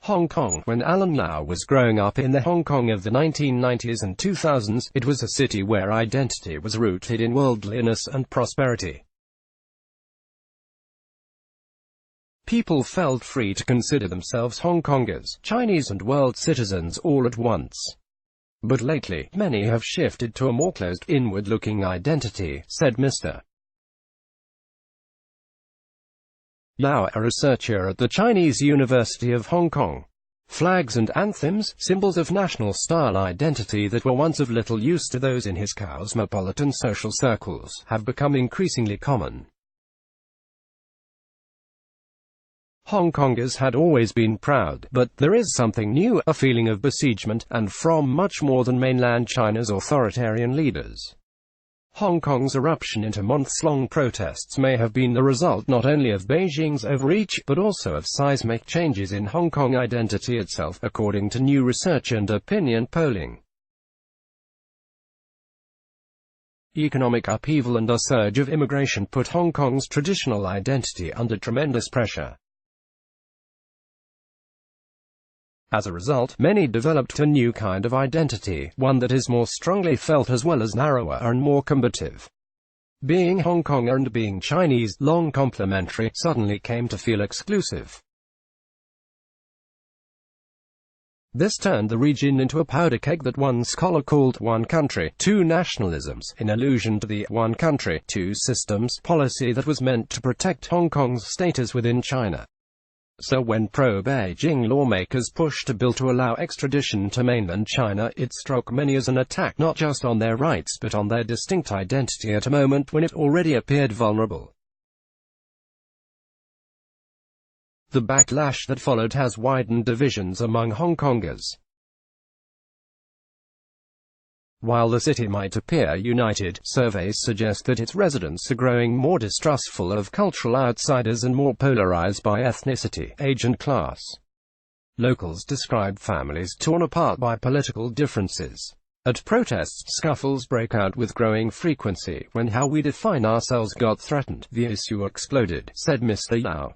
Hong Kong. When Alan Yau was growing up in the Hong Kong of the 1990s and 2000s, it was a city where identity was rooted in worldliness and prosperity. People felt free to consider themselves Hong Kongers, Chinese and world citizens all at once. But lately, many have shifted to a more closed, inward-looking identity, said Mr. Yau, a researcher at the Chinese University of Hong Kong. Flags and anthems, symbols of national-style identity that were once of little use to those in his cosmopolitan social circles, have become increasingly common. Hong Kongers had always been proud, but there is something new, a feeling of besiegement, and from much more than mainland China's authoritarian leaders. Hong Kong's eruption into months-long protests may have been the result not only of Beijing's overreach, but also of seismic changes in Hong Kong identity itself, according to new research and opinion polling. Economic upheaval and a surge of immigration put Hong Kong's traditional identity under tremendous pressure. As a result, many developed a new kind of identity, one that is more strongly felt as well as narrower and more combative. Being Hong Konger and being Chinese, long complementary, suddenly came to feel exclusive. This turned the region into a powder keg that one scholar called one country, two nationalisms, in allusion to the one country, two systems policy that was meant to protect Hong Kong's status within China. So when pro-Beijing lawmakers pushed a bill to allow extradition to mainland China, it struck many as an attack not just on their rights but on their distinct identity at a moment when it already appeared vulnerable. The backlash that followed has widened divisions among Hong Kongers. While the city might appear united, surveys suggest that its residents are growing more distrustful of cultural outsiders and more polarized by ethnicity, age and class. Locals describe families torn apart by political differences. At protests, scuffles break out with growing frequency. When how we define ourselves got threatened, the issue exploded, said Mr. Yau.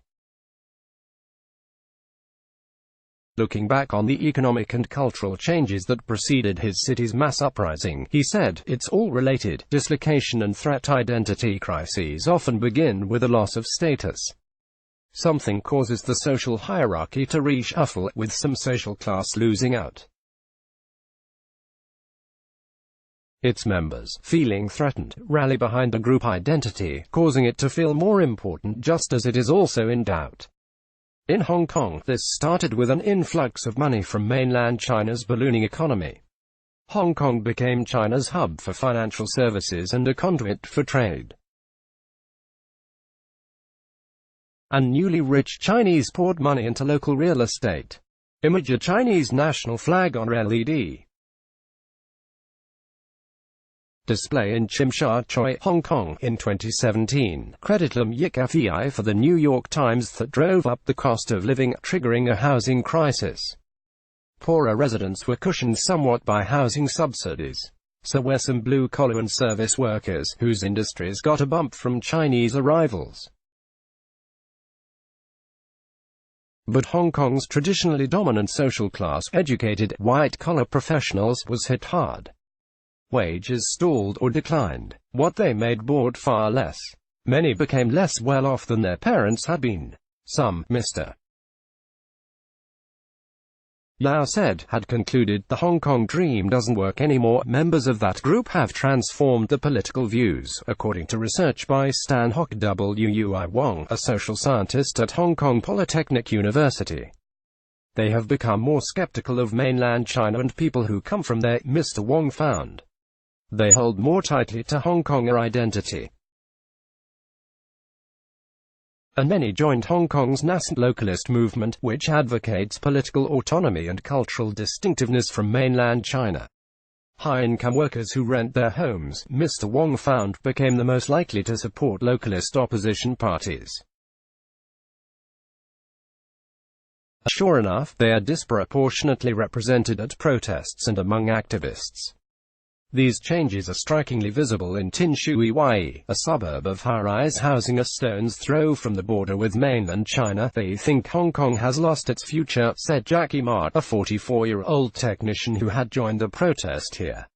Looking back on the economic and cultural changes that preceded his city's mass uprising, he said, "It's all related. Dislocation and threat identity crises often begin with a loss of status. Something causes the social hierarchy to reshuffle, with some social class losing out. Its members, feeling threatened, rally behind a group identity, causing it to feel more important just as it is also in doubt." In Hong Kong, this started with an influx of money from mainland China's ballooning economy. Hong Kong became China's hub for financial services and a conduit for trade. And newly rich Chinese poured money into local real estate. Image a Chinese national flag on LED display in Tsim Sha Tsui, Hong Kong, in 2017. Credit Lim Yik FEI for the New York Times that drove up the cost of living, triggering a housing crisis. Poorer residents were cushioned somewhat by housing subsidies. So were some blue-collar and service workers, whose industries got a bump from Chinese arrivals. But Hong Kong's traditionally dominant social class, educated, white-collar professionals, was hit hard. Wages stalled or declined. What they made bought far less. Many became less well off than their parents had been. Some, Mr. Yau said, had concluded the Hong Kong dream doesn't work anymore. Members of that group have transformed the political views, according to research by Stan Hock Wui Wong, a social scientist at Hong Kong Polytechnic University. They have become more skeptical of mainland China and people who come from there, Mr. Wong found. They hold more tightly to Hong Konger identity. And many joined Hong Kong's nascent localist movement, which advocates political autonomy and cultural distinctiveness from mainland China. High-income workers who rent their homes, Mr. Wong found, became the most likely to support localist opposition parties. Sure enough, they are disproportionately represented at protests and among activists. These changes are strikingly visible in Tinshui, a suburb of high-rise housing a stone's throw from the border with mainland China. They think Hong Kong has lost its future, said Jackie Mart, a 44-year-old technician who had joined the protest here.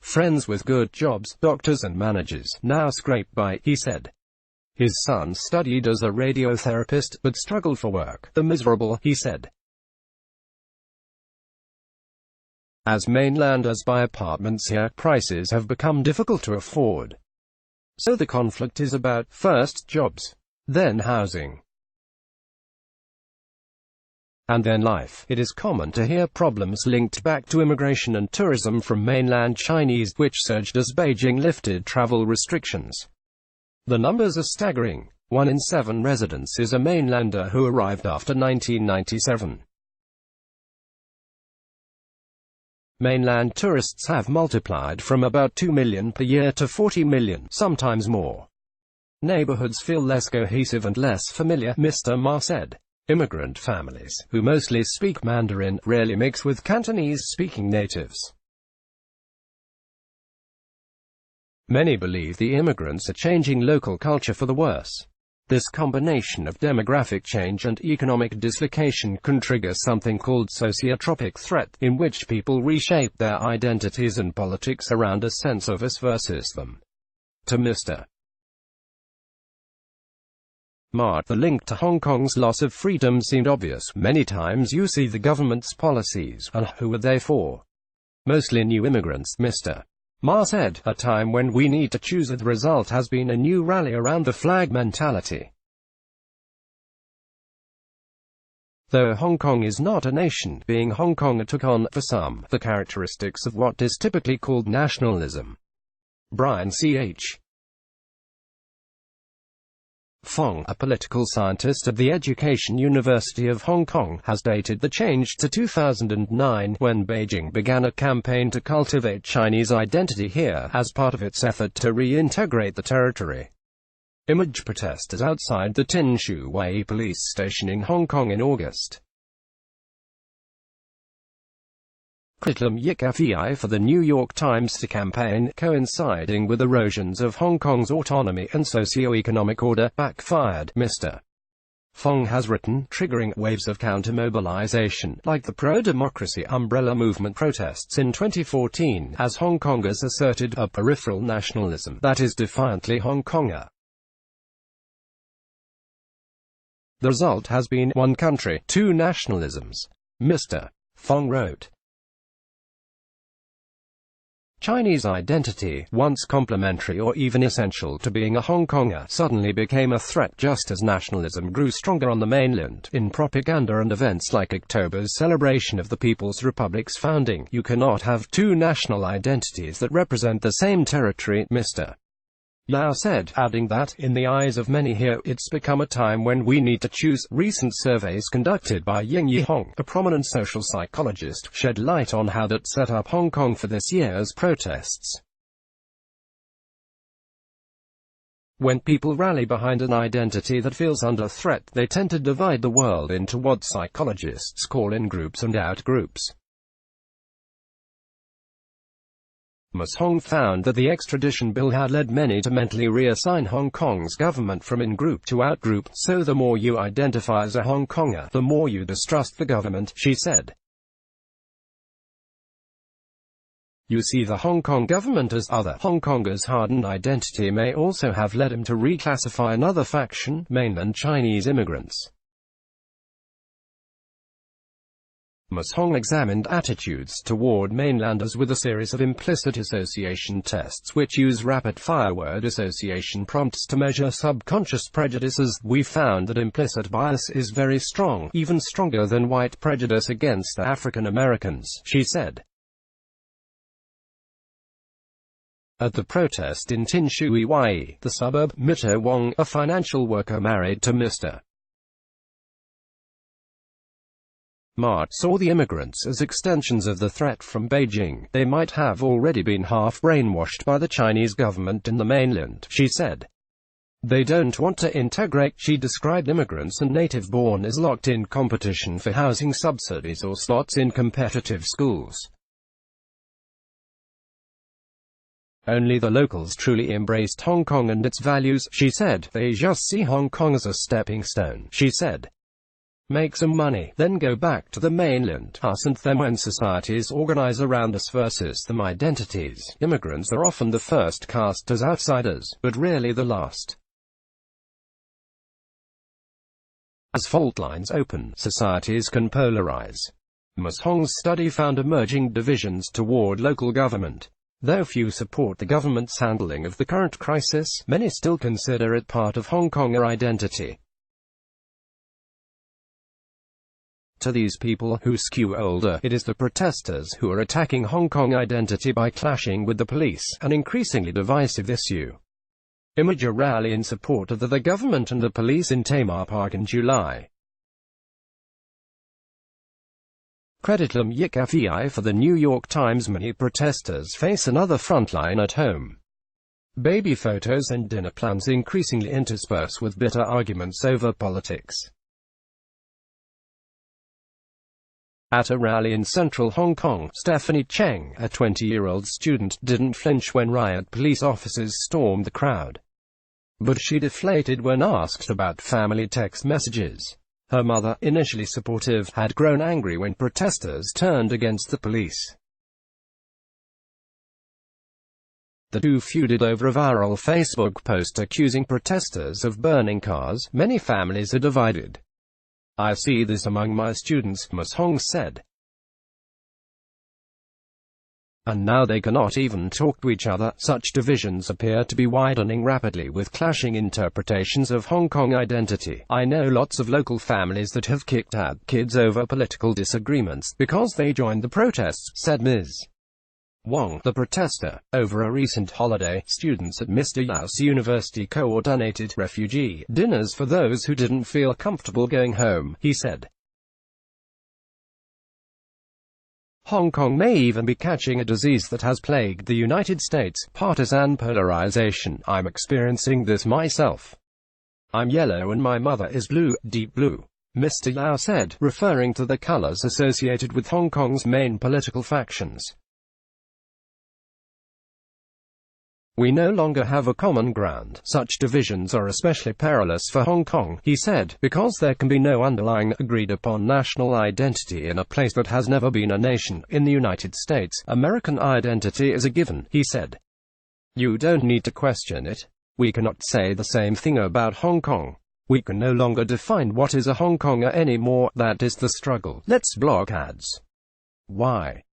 Friends with good jobs, doctors and managers, now scraped by, he said. His son studied as a radiotherapist, but struggled for work. The miserable, he said. As mainlanders buy apartments here, prices have become difficult to afford. So the conflict is about, first, jobs, then housing, and then life. It is common to hear problems linked back to immigration and tourism from mainland Chinese, which surged as Beijing lifted travel restrictions. The numbers are staggering. 1 in 7 residents is a mainlander who arrived after 1997. Mainland tourists have multiplied from about 2 million per year to 40 million, sometimes more. Neighborhoods feel less cohesive and less familiar, Mr. Ma said. Immigrant families, who mostly speak Mandarin, rarely mix with Cantonese-speaking natives. Many believe the immigrants are changing local culture for the worse. This combination of demographic change and economic dislocation can trigger something called sociotropic threat, in which people reshape their identities and politics around a sense of us versus them. To Mr. Mart, the link to Hong Kong's loss of freedom seemed obvious. Many times you see the government's policies, and who are they for? Mostly new immigrants, Mr. Ma said. A time when we need to choose. The result has been a new rally around the flag mentality. Though Hong Kong is not a nation, being Hong Kong took on, for some, the characteristics of what is typically called nationalism. Brian Ch. Fong, a political scientist at the Education University of Hong Kong, has dated the change to 2009, when Beijing began a campaign to cultivate Chinese identity here, as part of its effort to reintegrate the territory. Image protesters outside the Tinshui police station in Hong Kong in August. Criticum Yik for the New York Times to campaign, coinciding with erosions of Hong Kong's autonomy and socio-economic order, backfired, Mr. Fong has written, triggering waves of counter-mobilization, like the pro-democracy umbrella movement protests in 2014, as Hong Kongers asserted a peripheral nationalism that is defiantly Hong Konger. The result has been one country, two nationalisms, Mr. Fong wrote. Chinese identity, once complementary or even essential to being a Hong Konger, suddenly became a threat just as nationalism grew stronger on the mainland. In propaganda and events like October's celebration of the People's Republic's founding, you cannot have two national identities that represent the same territory, Mr. Yau said, adding that, in the eyes of many here, it's become a time when we need to choose. Recent surveys conducted by Ying Yihong, a prominent social psychologist, shed light on how that set up Hong Kong for this year's protests. When people rally behind an identity that feels under threat, they tend to divide the world into what psychologists call in-groups and out-groups. Ms. Hong found that the extradition bill had led many to mentally reassign Hong Kong's government from in-group to out-group, so the more you identify as a Hong Konger, the more you distrust the government, she said. You see the Hong Kong government as other. Hong Kongers' hardened identity may also have led him to reclassify another faction, mainland Chinese immigrants. Ms. Hong examined attitudes toward mainlanders with a series of implicit association tests which use rapid-fire word association prompts to measure subconscious prejudices. We found that implicit bias is very strong, even stronger than white prejudice against African Americans, she said. At the protest in Tinshui, the suburb, Mr. Wong, a financial worker married to Mr. Mart, saw the immigrants as extensions of the threat from Beijing. They might have already been half brainwashed by the Chinese government in the mainland, she said. They don't want to integrate. She described immigrants and native-born as locked in competition for housing subsidies or slots in competitive schools. Only the locals truly embraced Hong Kong and its values, she said. They just see Hong Kong as a stepping stone, she said. Make some money, then go back to the mainland, us and them. When societies organize around us versus them identities, immigrants are often the first cast as outsiders, but rarely the last. As fault lines open, societies can polarize. Ms. Hong's study found emerging divisions toward local government. Though few support the government's handling of the current crisis, many still consider it part of Hong Konger identity. To these people, who skew older, it is the protesters who are attacking Hong Kong identity by clashing with the police, an increasingly divisive issue. Image a rally in support of the government and the police in Tamar Park in July. Credit Lam Yik Fei for the New York Times. Many protesters face another frontline at home. Baby photos and dinner plans increasingly intersperse with bitter arguments over politics. At a rally in central Hong Kong, Stephanie Cheng, a 20-year-old student, didn't flinch when riot police officers stormed the crowd. But she deflated when asked about family text messages. Her mother, initially supportive, had grown angry when protesters turned against the police. The two feuded over a viral Facebook post accusing protesters of burning cars. Many families are divided. I see this among my students, Ms. Hong said. And now they cannot even talk to each other. Such divisions appear to be widening rapidly with clashing interpretations of Hong Kong identity. I know lots of local families that have kicked out kids over political disagreements because they joined the protests, said Ms. Wong, the protester. Over a recent holiday, students at Mr. Yau's university coordinated refugee dinners for those who didn't feel comfortable going home, he said. Hong Kong may even be catching a disease that has plagued the United States, partisan polarization. I'm experiencing this myself. I'm yellow and my mother is blue, deep blue, Mr. Yau said, referring to the colors associated with Hong Kong's main political factions. We no longer have a common ground. Such divisions are especially perilous for Hong Kong, he said, because there can be no underlying, agreed-upon national identity in a place that has never been a nation. In the United States, American identity is a given, he said. You don't need to question it. We cannot say the same thing about Hong Kong. We can no longer define what is a Hong Konger anymore. That is the struggle. Let's block ads. Why?